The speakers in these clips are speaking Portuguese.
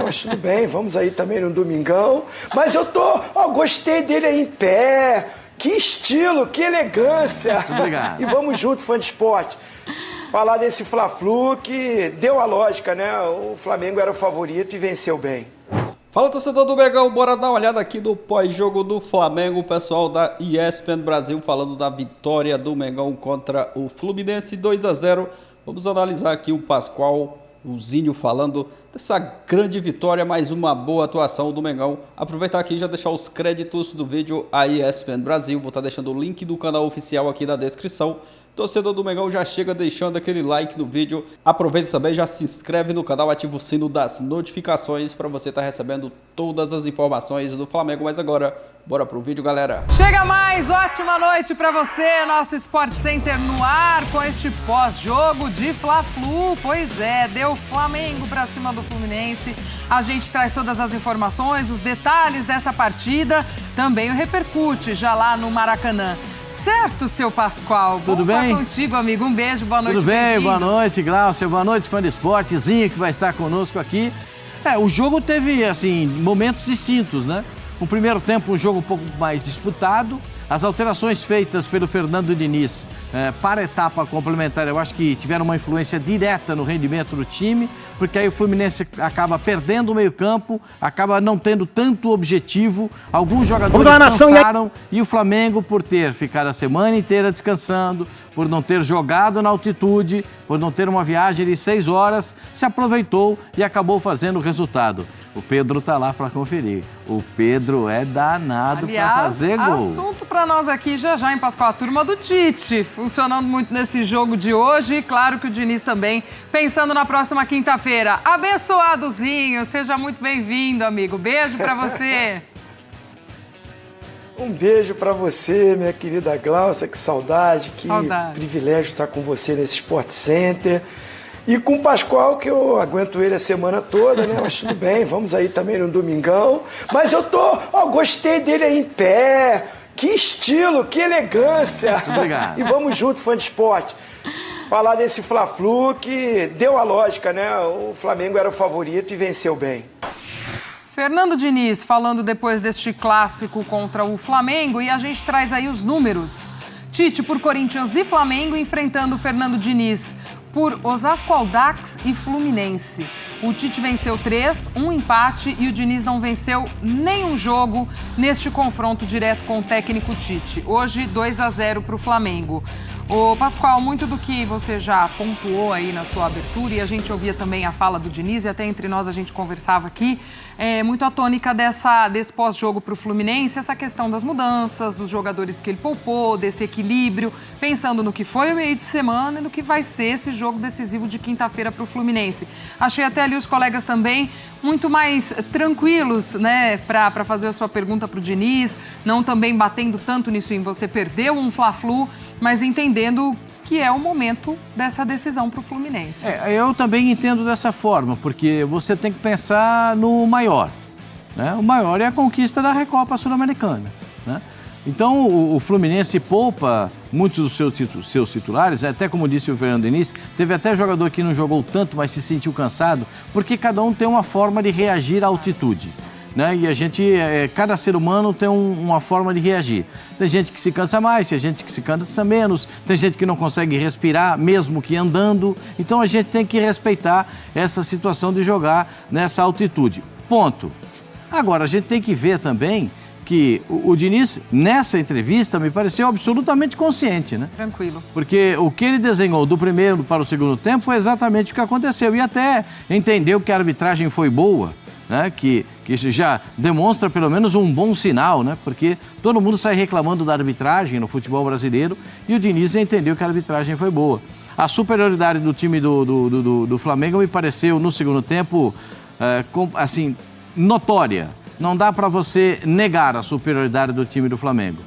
Mas tudo bem, vamos aí também no domingão. Mas eu gostei dele aí em pé. Que estilo, que elegância. Obrigado. E vamos junto, fã de esporte. Falar desse Fla-Flu que deu a lógica, né? O Flamengo era o favorito e venceu bem. Fala, torcedor do Mengão, bora dar uma olhada aqui no pós-jogo do Flamengo, o pessoal da ESPN Brasil falando da vitória do Mengão contra o Fluminense 2-0. Vamos analisar aqui o Pascoal, o Zinho falando dessa grande vitória, mais uma boa atuação do Mengão. Aproveitar aqui e já deixar os créditos do vídeo à ESPN Brasil, vou estar deixando o link do canal oficial aqui na descrição. Torcedor do Mengão já chega deixando aquele like no vídeo. Aproveita também, já se inscreve no canal, ativa o sino das notificações para você estar recebendo todas as informações do Flamengo. Mas agora, bora pro vídeo, galera. Chega mais, ótima noite para você, nosso Sport Center no ar com este pós-jogo de Fla-Flu. Pois é, deu Flamengo para cima do Fluminense. A gente traz todas as informações, os detalhes desta partida. Também o repercute já lá no Maracanã. Certo, seu Pascoal? Tudo bem? Vamos contigo, amigo. Um beijo, boa noite. Tudo bem, boa noite, Glaucio. Boa noite, fã de esportezinho que vai estar conosco aqui. O jogo teve, assim, momentos distintos, né? O primeiro tempo, um jogo um pouco mais disputado. As alterações feitas pelo Fernando Diniz para a etapa complementar, eu acho que tiveram uma influência direta no rendimento do time, porque aí o Fluminense acaba perdendo o meio-campo, acaba não tendo tanto objetivo. Alguns jogadores cansaram e o Flamengo, por ter ficado a semana inteira descansando, por não ter jogado na altitude, por não ter uma viagem de 6 horas, se aproveitou e acabou fazendo o resultado. O Pedro tá lá para conferir. O Pedro é danado para fazer gol. Assunto para nós aqui já em Pascoal, a turma do Tite, funcionando muito nesse jogo de hoje. E claro que o Diniz também, pensando na próxima quinta-feira. Abençoadozinho, seja muito bem-vindo, amigo. Beijo para você. Um beijo para você, minha querida Glaucia, que saudade, que privilégio estar com você nesse Sport Center. E com o Pascoal, que eu aguento ele a semana toda, né? Mas tudo bem, vamos aí também no domingão. Mas eu gostei dele aí em pé. Que estilo, que elegância. Obrigado. E vamos junto, fã de esporte. Falar desse Fla-Flu que deu a lógica, né? O Flamengo era o favorito e venceu bem. Fernando Diniz falando depois deste clássico contra o Flamengo e a gente traz aí os números. Tite por Corinthians e Flamengo enfrentando o Fernando Diniz por Osasco, Audax e Fluminense. O Tite venceu 3, um empate e o Diniz não venceu nenhum jogo neste confronto direto com o técnico Tite. Hoje, 2-0 para o Flamengo. Ô, Pascoal, muito do que você já pontuou aí na sua abertura e a gente ouvia também a fala do Diniz e até entre nós a gente conversava aqui, muito a tônica desse pós-jogo para o Fluminense, essa questão das mudanças, dos jogadores que ele poupou, desse equilíbrio, pensando no que foi o meio de semana e no que vai ser esse jogo decisivo de quinta-feira para o Fluminense. Achei até ali os colegas também muito mais tranquilos, né, para fazer a sua pergunta para o Diniz, não também batendo tanto nisso em você perdeu um Fla-Flu, mas entendendo que é o momento dessa decisão para o Fluminense. Eu também entendo dessa forma, porque você tem que pensar no maior, né? O maior é a conquista da Recopa Sul-Americana, né? Então o Fluminense poupa muitos dos seus titulares, até como disse o Fernando Diniz, teve até jogador que não jogou tanto, mas se sentiu cansado, porque cada um tem uma forma de reagir à altitude, né? E a gente, cada ser humano tem uma forma de reagir. Tem gente que se cansa mais, tem gente que se cansa menos, tem gente que não consegue respirar mesmo que andando. Então a gente tem que respeitar essa situação de jogar nessa altitude. Ponto. Agora a gente tem que ver também que o Diniz, nessa entrevista, me pareceu absolutamente consciente, né? Tranquilo. Porque o que ele desenhou do primeiro para o segundo tempo foi exatamente o que aconteceu. E até entendeu que a arbitragem foi boa, né? Que isso já demonstra pelo menos um bom sinal, né? Porque todo mundo sai reclamando da arbitragem no futebol brasileiro e o Diniz entendeu que a arbitragem foi boa. A superioridade do time do Flamengo me pareceu, no segundo tempo, assim, notória. Não dá para você negar a superioridade do time do Flamengo.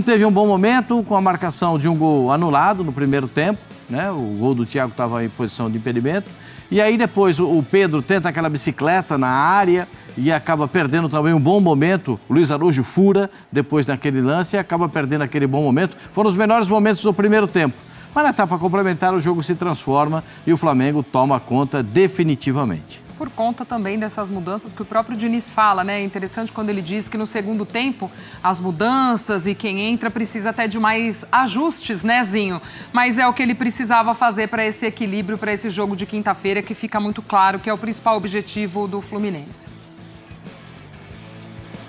Teve um bom momento com a marcação de um gol anulado no primeiro tempo, né? O gol do Thiago estava em posição de impedimento. E aí depois o Pedro tenta aquela bicicleta na área e acaba perdendo também um bom momento. O Luiz Araújo fura depois daquele lance e acaba perdendo aquele bom momento. Foram os melhores momentos do primeiro tempo. Mas na etapa complementar o jogo se transforma e o Flamengo toma conta definitivamente. por conta também dessas mudanças que o próprio Diniz fala, né? É interessante quando ele diz que no segundo tempo as mudanças e quem entra precisa até de mais ajustes, né, Zinho? Mas é o que ele precisava fazer para esse equilíbrio, para esse jogo de quinta-feira, que fica muito claro que é o principal objetivo do Fluminense.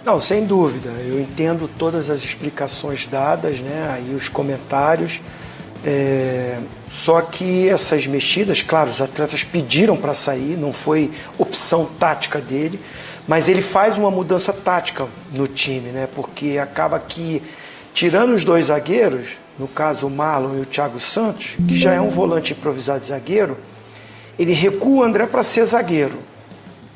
Não, sem dúvida. Eu entendo todas as explicações dadas, né? Aí os comentários. Só que essas mexidas, claro, os atletas pediram para sair, não foi opção tática dele, mas ele faz uma mudança tática no time, né? Porque acaba que, tirando os dois zagueiros, no caso o Marlon e o Thiago Santos, que já é um volante improvisado de zagueiro, ele recua o André para ser zagueiro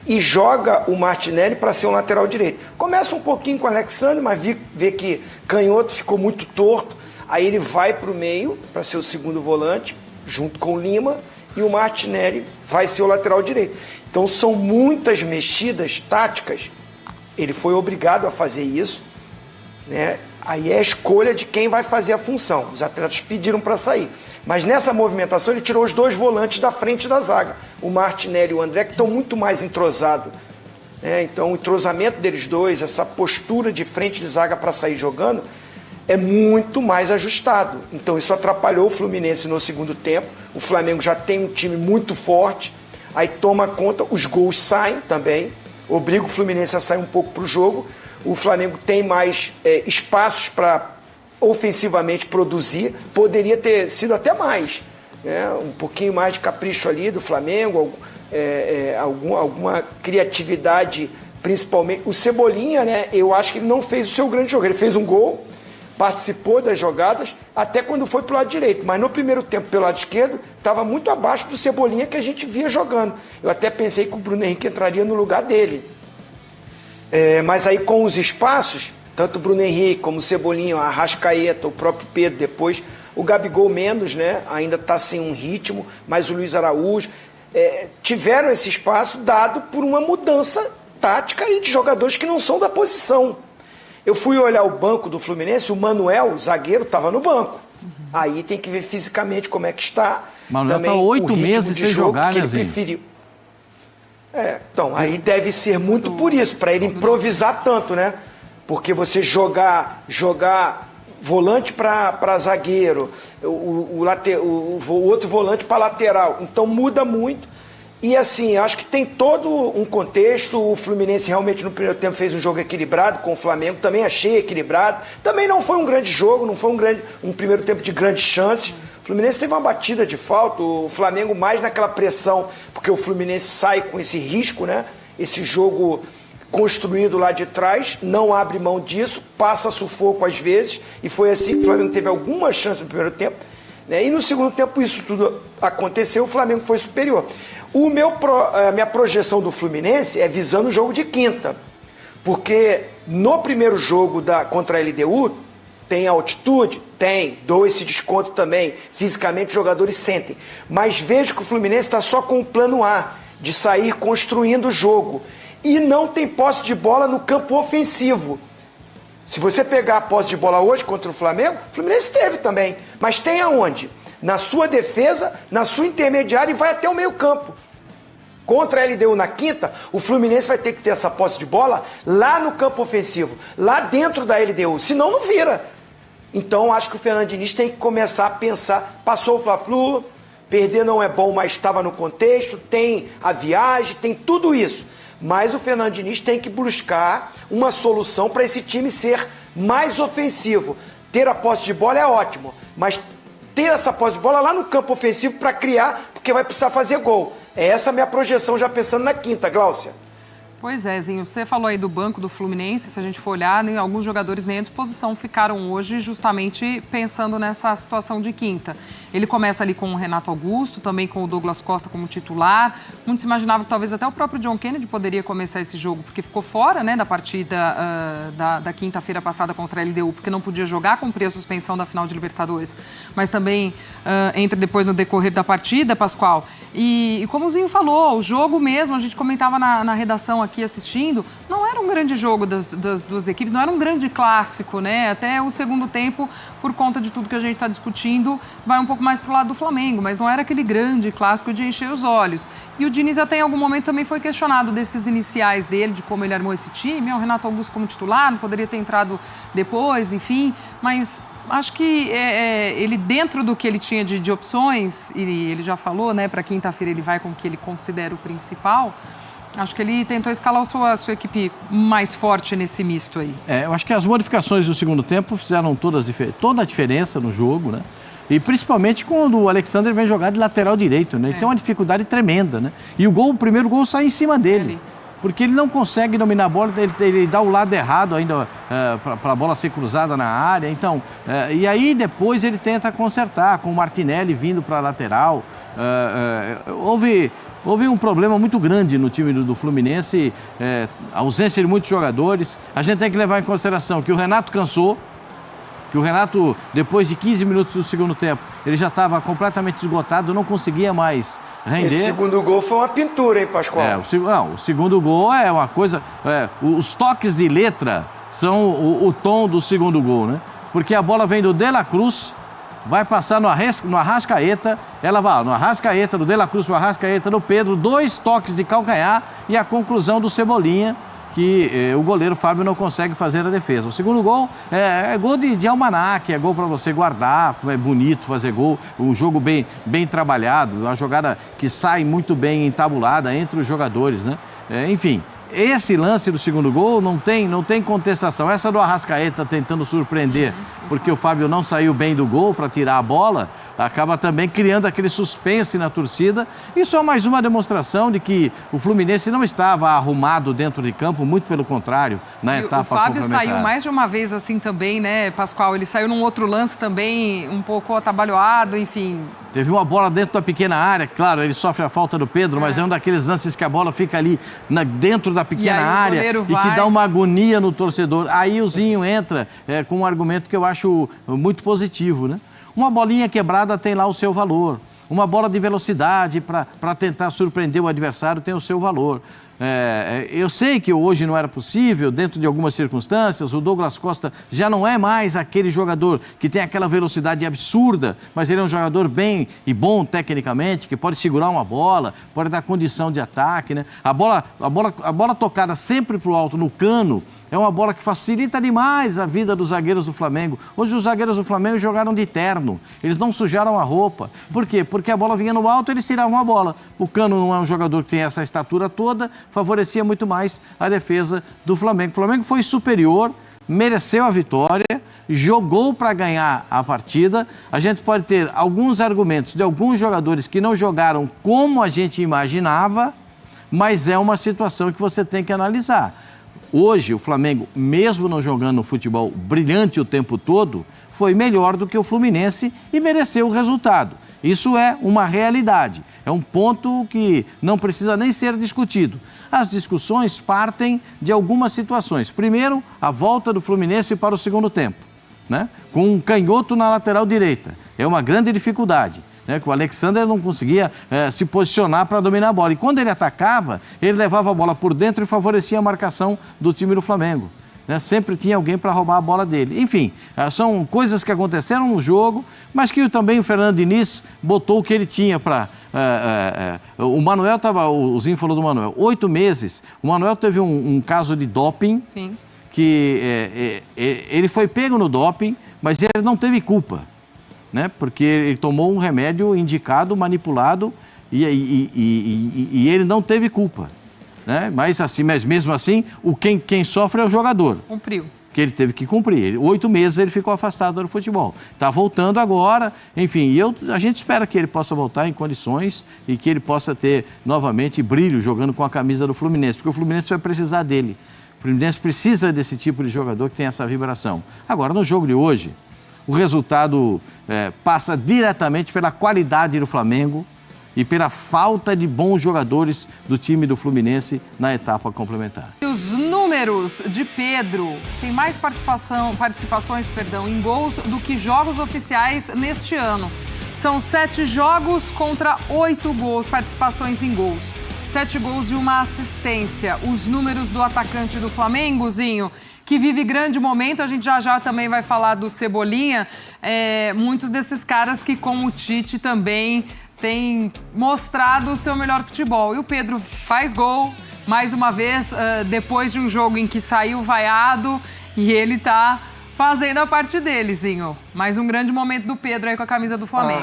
e joga o Martinelli para ser um lateral direito. Começa um pouquinho com o Alexandre, mas vê que canhoto ficou muito torto. Aí ele vai para o meio, para ser o segundo volante, junto com o Lima, e o Martinelli vai ser o lateral direito. Então são muitas mexidas táticas, ele foi obrigado a fazer isso, né? Aí é a escolha de quem vai fazer a função. Os atletas pediram para sair. Mas nessa movimentação ele tirou os dois volantes da frente da zaga, o Martinelli e o André, que estão muito mais entrosados. Então o entrosamento deles dois, essa postura de frente de zaga para sair jogando, é muito mais ajustado. Então isso atrapalhou o Fluminense no segundo tempo. O Flamengo já tem um time muito forte, aí toma conta, os gols saem também, obriga o Fluminense a sair um pouco para o jogo. O Flamengo tem mais espaços para ofensivamente produzir, poderia ter sido até mais, né? Um pouquinho mais de capricho ali do Flamengo, alguma criatividade, principalmente. O Cebolinha, né? Eu acho que ele não fez o seu grande jogo, ele fez um gol, participou das jogadas, até quando foi para o lado direito. Mas no primeiro tempo, pelo lado esquerdo, estava muito abaixo do Cebolinha que a gente via jogando. Eu até pensei que o Bruno Henrique entraria no lugar dele. Mas aí com os espaços, tanto o Bruno Henrique como o Cebolinha, a Arrascaeta, o próprio Pedro depois, o Gabigol menos, né? Ainda está sem um ritmo, mas o Luiz Araújo, tiveram esse espaço dado por uma mudança tática e de jogadores que não são da posição. Eu fui olhar o banco do Fluminense, o Manuel, zagueiro, estava no banco. Aí tem que ver fisicamente como é que está. Manuel está 8 meses sem jogar, né, Zinho? Então, aí deve ser muito por isso, para ele improvisar tanto, né? Porque você jogar volante para zagueiro, o outro volante para lateral, então muda muito. E assim, acho que tem todo um contexto. O Fluminense realmente no primeiro tempo fez um jogo equilibrado com o Flamengo, também achei equilibrado. Também não foi um grande jogo, não foi um primeiro tempo de grandes chances. O Fluminense teve uma batida de falta, o Flamengo mais naquela pressão, porque o Fluminense sai com esse risco, né? Esse jogo construído lá de trás, não abre mão disso, passa sufoco às vezes, e foi assim que o Flamengo teve alguma chance no primeiro tempo, né? E no segundo tempo isso tudo aconteceu, o Flamengo foi superior. A minha projeção do Fluminense é visando o jogo de quinta, porque no primeiro jogo contra a LDU, tem altitude? Tem, dou esse desconto também, fisicamente os jogadores sentem, mas vejo que o Fluminense está só com o plano A, de sair construindo o jogo, e não tem posse de bola no campo ofensivo. Se você pegar a posse de bola hoje contra o Flamengo, o Fluminense teve também, mas tem aonde? Na sua defesa, na sua intermediária e vai até o meio campo. Contra a LDU na quinta, o Fluminense vai ter que ter essa posse de bola lá no campo ofensivo, lá dentro da LDU, senão não vira. Então acho que o Fernando Diniz tem que começar a pensar, passou o Fla-Flu, perder não é bom, mas estava no contexto, tem a viagem, tem tudo isso. Mas o Fernando Diniz tem que buscar uma solução para esse time ser mais ofensivo. Ter a posse de bola é ótimo, mas ter essa posse de bola lá no campo ofensivo para criar, porque vai precisar fazer gol. É essa a minha projeção já pensando na quinta, Gláucia. Pois é, Zinho, você falou aí do banco do Fluminense, se a gente for olhar, alguns jogadores nem à disposição ficaram hoje justamente pensando nessa situação de quinta. Ele começa ali com o Renato Augusto, também com o Douglas Costa como titular. Muitos imaginavam que talvez até o próprio John Kennedy poderia começar esse jogo, porque ficou fora, né, da partida da quinta-feira passada contra a LDU, porque não podia jogar, cumprir a suspensão da final de Libertadores. Mas também entra depois no decorrer da partida, Pascoal. E como o Zinho falou, o jogo mesmo, a gente comentava na redação aqui assistindo, não era era um grande jogo das duas equipes, não era um grande clássico, né? Até o segundo tempo, por conta de tudo que a gente está discutindo, vai um pouco mais pro lado do Flamengo, mas não era aquele grande clássico de encher os olhos. E o Diniz até em algum momento também foi questionado desses iniciais dele, de como ele armou esse time. O Renato Augusto como titular, não poderia ter entrado depois, enfim, mas acho que ele, dentro do que ele tinha de opções, e ele já falou, né, para quinta-feira ele vai com o que ele considera o principal, acho que ele tentou escalar a sua equipe mais forte nesse misto aí. Eu acho que as modificações do segundo tempo fizeram toda a diferença no jogo, né? E principalmente quando o Alexander vem jogar de lateral direito, né? Ele tem uma dificuldade tremenda, né? E o primeiro gol sai em cima dele. Porque ele não consegue dominar a bola, ele dá o lado errado ainda para a bola ser cruzada na área. Então, e aí depois ele tenta consertar com o Martinelli vindo para a lateral. Houve um problema muito grande no time do Fluminense, a ausência de muitos jogadores. A gente tem que levar em consideração que o Renato cansou, que o Renato, depois de 15 minutos do segundo tempo, ele já estava completamente esgotado, não conseguia mais render. Esse segundo gol foi uma pintura, hein, Pascoal? O segundo gol é uma coisa... os toques de letra são o tom do segundo gol, né? Porque a bola vem do De La Cruz, vai passar no Arrascaeta, ela vai no Arrascaeta, do De La Cruz, no Arrascaeta, no Pedro, 2 toques de calcanhar e a conclusão do Cebolinha, que o goleiro Fábio não consegue fazer a defesa. O segundo gol é gol de almanaque, é gol para você guardar, é bonito fazer gol, um jogo bem trabalhado, uma jogada que sai muito bem entabulada entre os jogadores, né? Enfim, esse lance do segundo gol não tem contestação. Essa do Arrascaeta tentando surpreender, porque o Fábio não saiu bem do gol para tirar a bola, acaba também criando aquele suspense na torcida. E só mais uma demonstração de que o Fluminense não estava arrumado dentro de campo, muito pelo contrário, na etapa complementar. O Fábio saiu mais de uma vez assim também, né, Pascoal? Ele saiu num outro lance também, um pouco atabalhoado, enfim... Teve uma bola dentro da pequena área, claro, ele sofre a falta do Pedro, mas é um daqueles lances que a bola fica ali dentro da pequena área e que dá uma agonia no torcedor. Aí o Zinho entra com um argumento que eu acho muito positivo, né? Uma bolinha quebrada tem lá o seu valor. Uma bola de velocidade para tentar surpreender o adversário tem o seu valor. Eu sei que hoje não era possível, dentro de algumas circunstâncias, o Douglas Costa já não é mais aquele jogador que tem aquela velocidade absurda, mas ele é um jogador bem e bom tecnicamente, que pode segurar uma bola, pode dar condição de ataque, né? A bola tocada sempre para o alto no cano é uma bola que facilita demais a vida dos zagueiros do Flamengo. Hoje os zagueiros do Flamengo jogaram de terno, eles não sujaram a roupa. Por quê? Porque a bola vinha no alto, eles tiravam a bola. O Cano não é um jogador que tem essa estatura toda, favorecia muito mais a defesa do Flamengo. O Flamengo foi superior, mereceu a vitória, jogou para ganhar a partida. A gente pode ter alguns argumentos de alguns jogadores que não jogaram como a gente imaginava, mas é uma situação que você tem que analisar. Hoje, o Flamengo, mesmo não jogando um futebol brilhante o tempo todo, foi melhor do que o Fluminense e mereceu o resultado. Isso é uma realidade, é um ponto que não precisa nem ser discutido. As discussões partem de algumas situações. Primeiro, a volta do Fluminense para o segundo tempo, né? Com um canhoto na lateral direita. É uma grande dificuldade. Que o Alexander não conseguia se posicionar para dominar a bola. E quando ele atacava, ele levava a bola por dentro e favorecia a marcação do time do Flamengo. Sempre tinha alguém para roubar a bola dele. Enfim, são coisas que aconteceram no jogo, mas que também o Fernando Diniz botou o que ele tinha para... o Manuel estava... O Zinho falou do Manuel. 8 meses. O Manuel teve um caso de doping. Sim. Que ele foi pego no doping, mas ele não teve culpa. Né? Porque ele tomou um remédio indicado, manipulado e ele não teve culpa. Né? Mas mesmo assim, quem sofre é o jogador. Cumpriu. Que ele teve que cumprir. 8 meses ele ficou afastado do futebol. Está voltando agora, enfim, a gente espera que ele possa voltar em condições e que ele possa ter novamente brilho jogando com a camisa do Fluminense, porque o Fluminense vai precisar dele. O Fluminense precisa desse tipo de jogador que tem essa vibração. Agora, no jogo de hoje, o resultado passa diretamente pela qualidade do Flamengo e pela falta de bons jogadores do time do Fluminense na etapa complementar. E os números de Pedro tem mais participações em gols do que jogos oficiais neste ano. São 7 jogos contra 8 gols, participações em gols. 7 gols e uma assistência. Os números do atacante do Flamengo, Zinho, que vive grande momento, a gente já também vai falar do Cebolinha, muitos desses caras que com o Tite também têm mostrado o seu melhor futebol. E o Pedro faz gol, mais uma vez, depois de um jogo em que saiu vaiado, e ele tá fazendo a parte dele, Zinho. Mais um grande momento do Pedro aí com a camisa do Flamengo.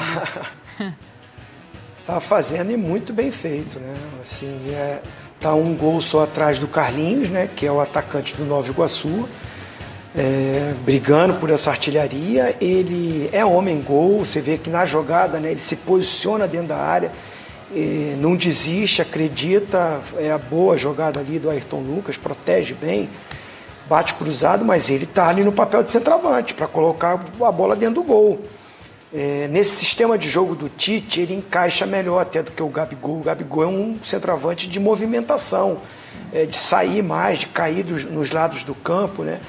Tá fazendo e muito bem feito, né? Assim, tá um gol só atrás do Carlinhos, né? Que é o atacante do Nova Iguaçu, brigando por essa artilharia. Ele é homem-gol, você vê que na jogada, né? Ele se posiciona dentro da área, não desiste, acredita, é a boa jogada ali do Ayrton Lucas, protege bem, bate cruzado, mas ele tá ali no papel de centroavante para colocar a bola dentro do gol. Nesse sistema de jogo do Tite, ele encaixa melhor até do que o Gabigol. O Gabigol é um centroavante de movimentação, de sair mais, de cair nos lados do campo, né?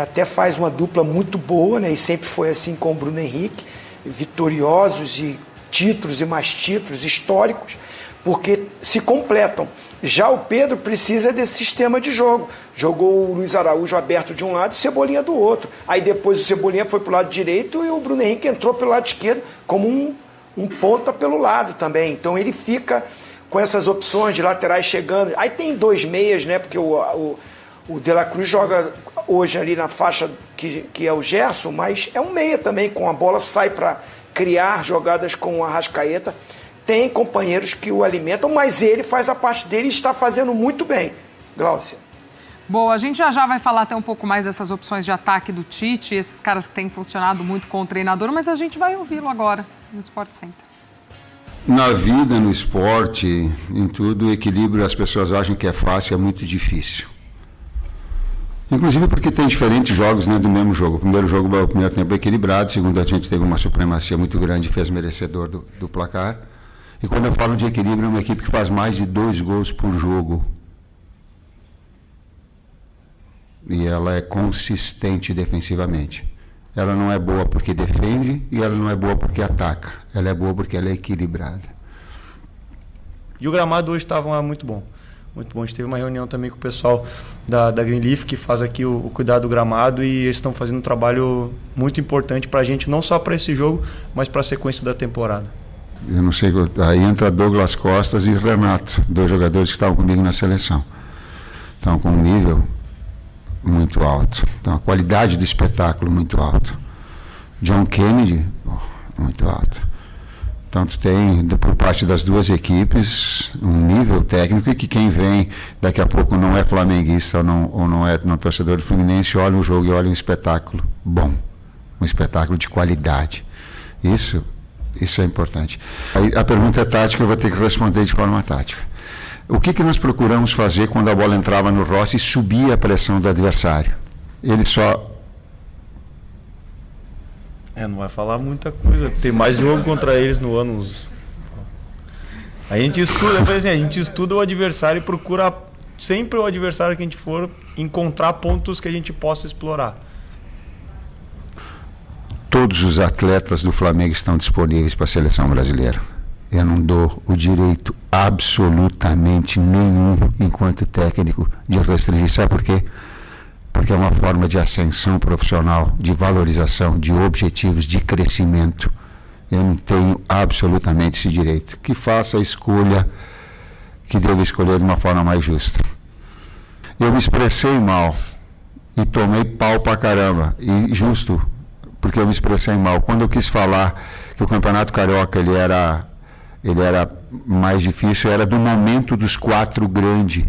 Até faz uma dupla muito boa, né? E sempre foi assim com o Bruno Henrique, vitoriosos e títulos e mais títulos históricos, porque se completam. Já o Pedro precisa desse sistema de jogo. Jogou o Luiz Araújo aberto de um lado e o Cebolinha do outro. Aí depois o Cebolinha foi para o lado direito e o Bruno Henrique entrou pelo lado esquerdo como um ponta pelo lado também. Então ele fica com essas opções de laterais chegando. Aí tem 2 meias, né? Porque o De La Cruz joga hoje ali na faixa que é o Gerson, mas é um meia também, com a bola sai para criar jogadas com o Arrascaeta. Tem companheiros que o alimentam, mas ele faz a parte dele e está fazendo muito bem. Glaucia. Boa, a gente já vai falar até um pouco mais dessas opções de ataque do Tite, esses caras que têm funcionado muito com o treinador, mas a gente vai ouvi-lo agora no Sport Center. Na vida, no esporte, em tudo, o equilíbrio as pessoas acham que é fácil, é muito difícil. Inclusive porque tem diferentes jogos, né, do mesmo jogo. O primeiro tempo é equilibrado, o segundo a gente teve uma supremacia muito grande e fez merecedor do placar. E quando eu falo de equilíbrio, é uma equipe que faz mais de 2 gols por jogo. E ela é consistente defensivamente. Ela não é boa porque defende e ela não é boa porque ataca. Ela é boa porque ela é equilibrada. E o gramado hoje estava muito bom. Muito bom. A gente teve uma reunião também com o pessoal da Greenleaf, que faz aqui o cuidado do gramado, e eles estão fazendo um trabalho muito importante para a gente, não só para esse jogo, mas para a sequência da temporada. Eu não sei, aí entra Douglas Costas e Renato, 2 jogadores que estavam comigo na seleção. Estão com um nível muito alto, então a qualidade do espetáculo muito alto. John Kennedy, muito alto. Então tem, por parte das 2 equipes, um nível técnico, e que quem vem daqui a pouco não é flamenguista ou não é torcedor do Fluminense, olha o jogo e olha um espetáculo bom, um espetáculo de qualidade. Isso é importante. Aí a pergunta é tática, eu vou ter que responder de forma tática. O que nós procuramos fazer quando a bola entrava no Rossi e subia a pressão do adversário? Ele só... Não vai falar muita coisa. Tem mais jogo contra eles no ano. A gente estuda o adversário e procura sempre o adversário que a gente for encontrar pontos que a gente possa explorar. Todos os atletas do Flamengo estão disponíveis para a seleção brasileira. Eu não dou o direito absolutamente nenhum, enquanto técnico, de restringir. Sabe por quê? Porque é uma forma de ascensão profissional, de valorização, de objetivos, de crescimento. Eu não tenho absolutamente esse direito. Que faça a escolha que deva escolher de uma forma mais justa. Eu me expressei mal e tomei pau pra caramba, e justo, porque eu me expressei mal. Quando eu quis falar que o Campeonato Carioca ele era mais difícil, era do momento dos 4 grandes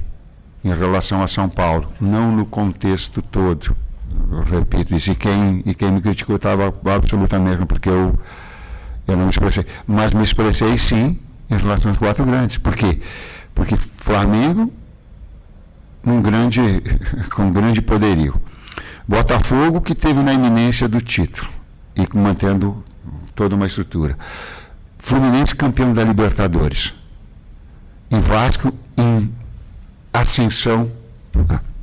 em relação a São Paulo, não no contexto todo. Eu repito isso, e quem me criticou estava absolutamente, porque eu não me expressei. Mas me expressei sim em relação aos 4 grandes. Por quê? Porque Flamengo com grande poderio. Botafogo, que teve na iminência do título e mantendo toda uma estrutura. Fluminense, campeão da Libertadores. E Vasco em ascensão.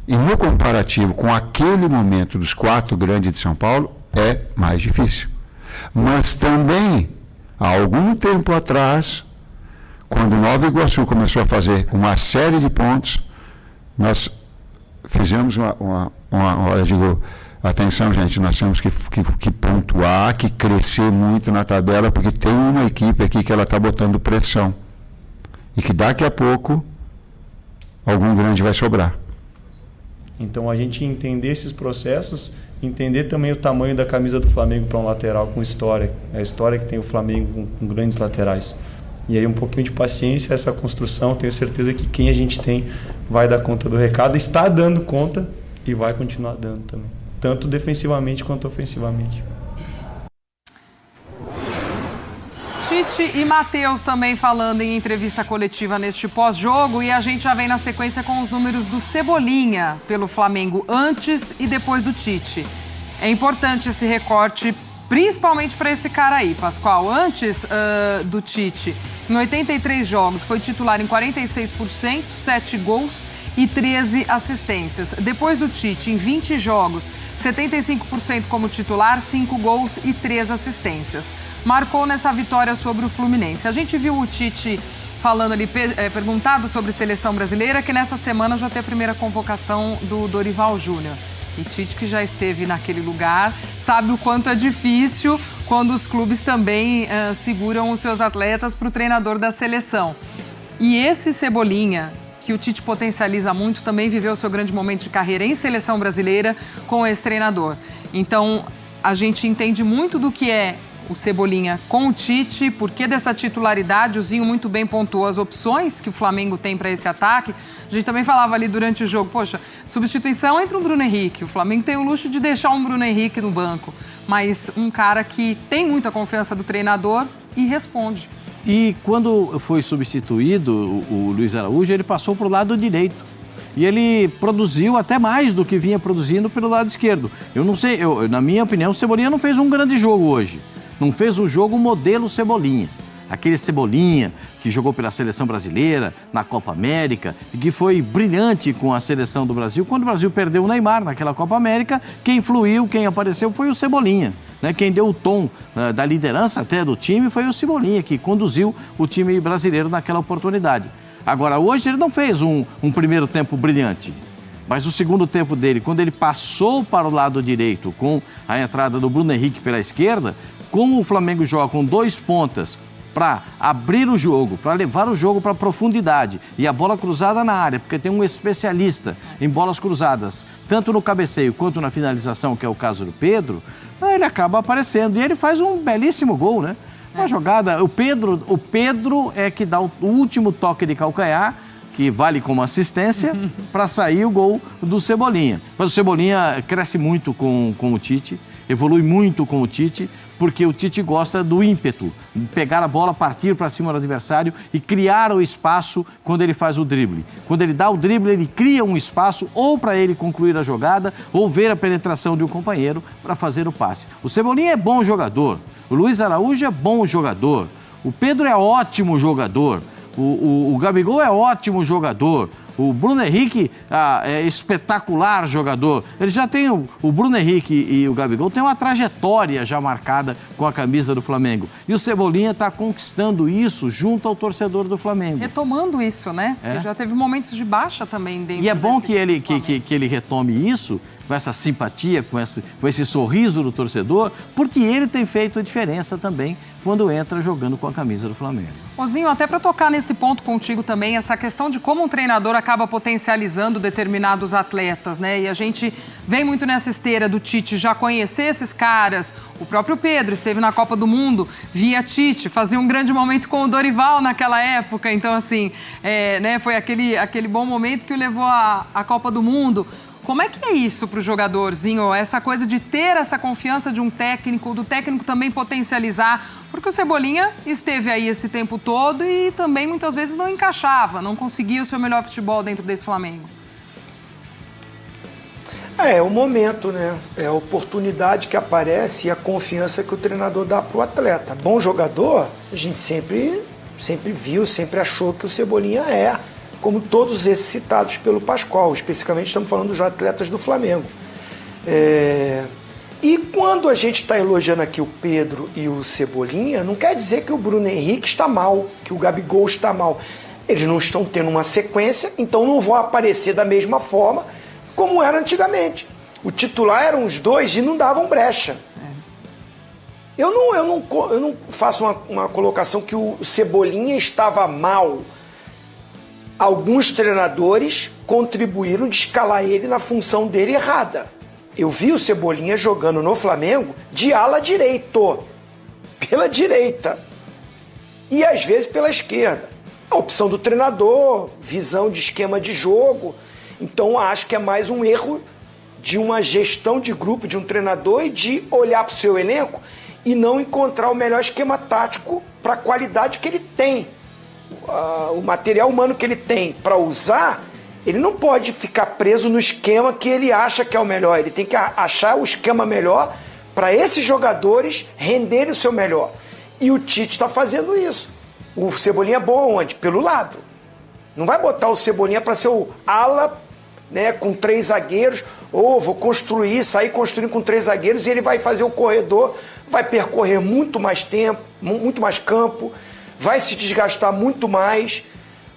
E no comparativo com aquele momento dos 4 grandes de São Paulo, é mais difícil. Mas também, há algum tempo atrás, Quando o Nova Iguaçu começou a fazer uma série de pontos, nós fizemos eu digo, atenção, gente, nós temos que pontuar, que crescer muito na tabela, porque tem uma equipe aqui que ela está botando pressão. E que daqui a pouco algum grande vai sobrar. Então a gente entender esses processos, entender também o tamanho da camisa do Flamengo para um lateral com história, a história que tem o Flamengo com grandes laterais. E aí um pouquinho de paciência, essa construção, tenho certeza que quem a gente tem vai dar conta do recado, está dando conta e vai continuar dando também, tanto defensivamente quanto ofensivamente. Tite e Matheus também falando em entrevista coletiva neste pós-jogo, e a gente já vem na sequência com os números do Cebolinha pelo Flamengo antes e depois do Tite. É importante esse recorte, principalmente para esse cara aí, Pascoal. Antes do Tite, em 83 jogos, foi titular em 46%, 7 gols e 13 assistências. Depois do Tite, em 20 jogos, 75% como titular, 5 gols e 3 assistências. Marcou nessa vitória sobre o Fluminense. A gente viu o Tite falando ali, perguntado sobre seleção brasileira, que nessa semana já tem a primeira convocação do Dorival Júnior. E Tite, que já esteve naquele lugar, sabe o quanto é difícil quando os clubes também seguram os seus atletas para o treinador da seleção. E esse Cebolinha, que o Tite potencializa muito, também viveu o seu grande momento de carreira em seleção brasileira com esse treinador. Então, a gente entende muito do que é o Cebolinha com o Tite, por que dessa titularidade. O Zinho muito bem pontuou as opções que o Flamengo tem para esse ataque. A gente também falava ali durante o jogo, poxa, substituição entre um Bruno Henrique. O Flamengo tem o luxo de deixar um Bruno Henrique no banco, mas um cara que tem muita confiança do treinador e responde. E quando foi substituído o Luiz Araújo, ele passou para o lado direito. E ele produziu até mais do que vinha produzindo pelo lado esquerdo. Eu não sei, na minha opinião, o Cebolinha não fez um grande jogo hoje. Não fez um jogo modelo Cebolinha. Aquele Cebolinha que jogou pela seleção brasileira, na Copa América, e que foi brilhante com a seleção do Brasil. Quando o Brasil perdeu o Neymar naquela Copa América, quem fluiu, quem apareceu foi o Cebolinha. Né? Quem deu o tom da liderança até do time foi o Cebolinha, que conduziu o time brasileiro naquela oportunidade. Agora, hoje ele não fez um primeiro tempo brilhante. Mas o segundo tempo dele, quando ele passou para o lado direito com a entrada do Bruno Henrique pela esquerda, como o Flamengo joga com 2 pontas para abrir o jogo, para levar o jogo para a profundidade e a bola cruzada na área, porque tem um especialista em bolas cruzadas, tanto no cabeceio quanto na finalização, que é o caso do Pedro, ele acaba aparecendo e ele faz um belíssimo gol, né? Uma jogada, o Pedro é que dá o último toque de calcanhar, que vale como assistência, para sair o gol do Cebolinha. Mas o Cebolinha cresce muito com o Tite, evolui muito com o Tite, porque o Tite gosta do ímpeto, de pegar a bola, partir para cima do adversário e criar o espaço quando ele faz o drible. Quando ele dá o drible, ele cria um espaço ou para ele concluir a jogada ou ver a penetração de um companheiro para fazer o passe. O Cebolinha é bom jogador, o Luiz Araújo é bom jogador, o Pedro é ótimo jogador, o Gabigol é ótimo jogador, o Bruno Henrique é espetacular jogador. Ele já tem, o Bruno Henrique e o Gabigol têm uma trajetória já marcada com a camisa do Flamengo. E o Cebolinha está conquistando isso junto ao torcedor do Flamengo. Retomando isso, né? Porque já teve momentos de baixa também dentro. E é bom que ele retome isso, com essa simpatia, com esse sorriso do torcedor, porque ele tem feito a diferença também quando entra jogando com a camisa do Flamengo. Ozinho, até para tocar nesse ponto contigo também, essa questão de como um treinador acaba potencializando determinados atletas, né? E a gente vem muito nessa esteira do Tite já conhecer esses caras. O próprio Pedro esteve na Copa do Mundo via Tite, fazia um grande momento com o Dorival naquela época. Então, assim, né, foi aquele bom momento que o levou à Copa do Mundo. Como é que é isso para o jogadorzinho, essa coisa de ter essa confiança de um técnico, do técnico também potencializar? Porque o Cebolinha esteve aí esse tempo todo e também muitas vezes não encaixava, não conseguia o seu melhor futebol dentro desse Flamengo. É o momento, né? É a oportunidade que aparece e a confiança que o treinador dá para o atleta. Bom jogador, a gente sempre viu, sempre achou que o Cebolinha é, como todos esses citados pelo Pascoal. Especificamente estamos falando dos atletas do Flamengo. E quando a gente está elogiando aqui o Pedro e o Cebolinha, não quer dizer que o Bruno Henrique está mal, que o Gabigol está mal. Eles não estão tendo uma sequência, então não vão aparecer da mesma forma como era antigamente. O titular eram os dois e não davam brecha. Eu não faço uma colocação que o Cebolinha estava mal. Alguns treinadores contribuíram de escalar ele na função dele errada. Eu vi o Cebolinha jogando no Flamengo de ala direito, pela direita, e às vezes pela esquerda. A opção do treinador, visão de esquema de jogo. Então acho que é mais um erro de uma gestão de grupo, de um treinador, e de olhar para o seu elenco e não encontrar o melhor esquema tático para a qualidade que ele tem. O material humano que ele tem para usar, ele não pode ficar preso no esquema que ele acha que é o melhor. Ele tem que achar o esquema melhor para esses jogadores renderem o seu melhor. E o Tite está fazendo isso. O Cebolinha é bom onde? Pelo lado. Não vai botar o Cebolinha para ser o ala, né, com 3 zagueiros, ou vou sair construindo com 3 zagueiros e ele vai fazer o corredor, vai percorrer muito mais tempo, muito mais campo, vai se desgastar muito mais.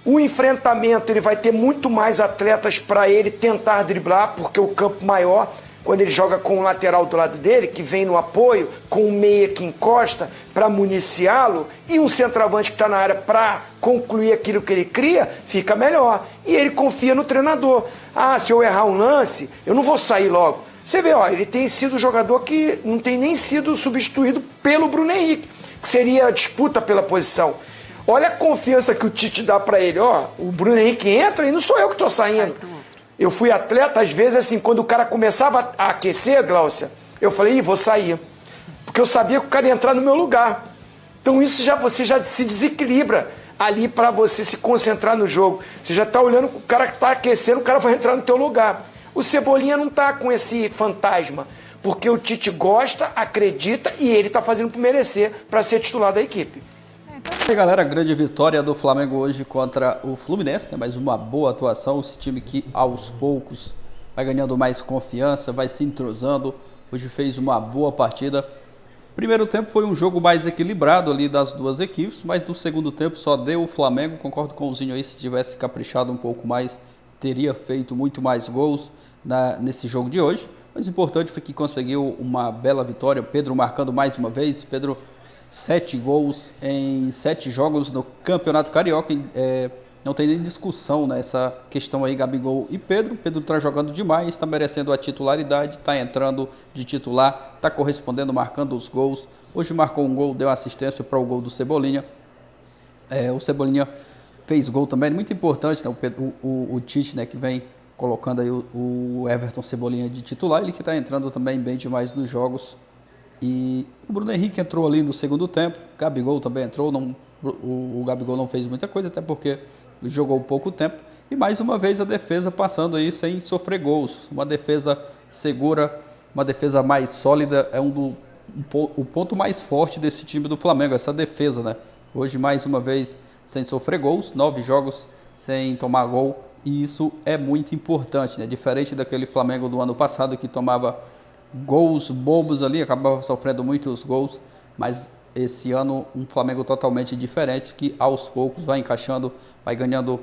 O enfrentamento, ele vai ter muito mais atletas para ele tentar driblar, porque o campo maior, quando ele joga com o lateral do lado dele, que vem no apoio, com o meia que encosta para municiá-lo, e um centroavante que está na área para concluir aquilo que ele cria, fica melhor. E ele confia no treinador. Se eu errar um lance, eu não vou sair logo. Você vê, ele tem sido um jogador que não tem nem sido substituído pelo Bruno Henrique, que seria a disputa pela posição. Olha a confiança que o Tite dá para ele. O Bruno Henrique entra e não sou eu que estou saindo. Eu fui atleta, às vezes, assim, quando o cara começava a aquecer, Gláucia, eu falei, vou sair. Porque eu sabia que o cara ia entrar no meu lugar. Então isso você já se desequilibra ali para você se concentrar no jogo. Você já está olhando o cara que está aquecendo, o cara vai entrar no teu lugar. O Cebolinha não está com esse fantasma, porque o Tite gosta, acredita e ele está fazendo por merecer para ser titular da equipe. E galera, grande vitória do Flamengo hoje contra o Fluminense, né? Mais uma boa atuação, esse time que aos poucos vai ganhando mais confiança, vai se entrosando, hoje fez uma boa partida. Primeiro tempo foi um jogo mais equilibrado ali das duas equipes, mas no segundo tempo só deu o Flamengo. Concordo com o Zinho aí, se tivesse caprichado um pouco mais, teria feito muito mais gols nesse jogo de hoje. Mas o importante foi que conseguiu uma bela vitória, Pedro marcando mais uma vez, Pedro 7 gols em 7 jogos no Campeonato Carioca, não tem nem discussão nessa questão aí, Gabigol e Pedro. Pedro está jogando demais, está merecendo a titularidade, está entrando de titular, está correspondendo, marcando os gols. Hoje marcou um gol, deu assistência para o gol do Cebolinha. O Cebolinha fez gol também, muito importante, né? O Tite, né, que vem colocando aí o Everton Cebolinha de titular, ele que está entrando também bem demais nos jogos. E o Bruno Henrique entrou ali no segundo tempo, o Gabigol também entrou, o Gabigol não fez muita coisa, até porque jogou pouco tempo. E mais uma vez a defesa passando aí sem sofrer gols, uma defesa segura, uma defesa mais sólida, é o ponto mais forte desse time do Flamengo, essa defesa, né? Hoje mais uma vez sem sofrer gols, 9 jogos sem tomar gol, e isso é muito importante, né? Diferente daquele Flamengo do ano passado que tomava gols bobos ali, acabava sofrendo muitos gols, mas esse ano um Flamengo totalmente diferente, que aos poucos vai encaixando, vai ganhando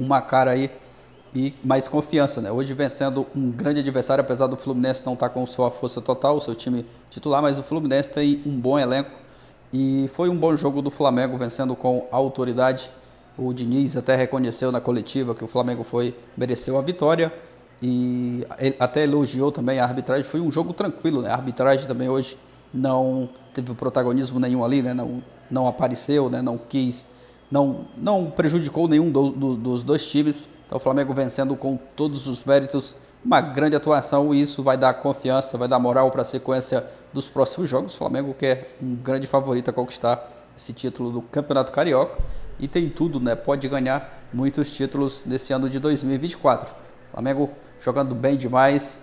uma cara aí e mais confiança, né? Hoje vencendo um grande adversário, apesar do Fluminense não estar com sua força total, o seu time titular, mas o Fluminense tem um bom elenco e foi um bom jogo do Flamengo, vencendo com autoridade. O Diniz até reconheceu na coletiva que o Flamengo mereceu a vitória, e ele até elogiou também a arbitragem. Foi um jogo tranquilo, né? A arbitragem também hoje não teve protagonismo nenhum ali, né? Não apareceu, né? Não prejudicou nenhum dos dois times. Então o Flamengo vencendo com todos os méritos, uma grande atuação, e isso vai dar confiança, vai dar moral para a sequência dos próximos jogos. O Flamengo que é um grande favorito a conquistar esse título do Campeonato Carioca, e tem tudo, né? Pode ganhar muitos títulos nesse ano de 2024. O Flamengo jogando bem demais,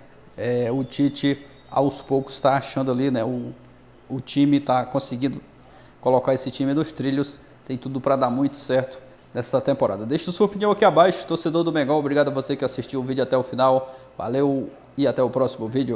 o Tite aos poucos está achando ali, né? O time está conseguindo colocar esse time nos trilhos, tem tudo para dar muito certo nessa temporada. Deixe sua opinião aqui abaixo, torcedor do Mengão. Obrigado a você que assistiu o vídeo até o final, valeu e até o próximo vídeo.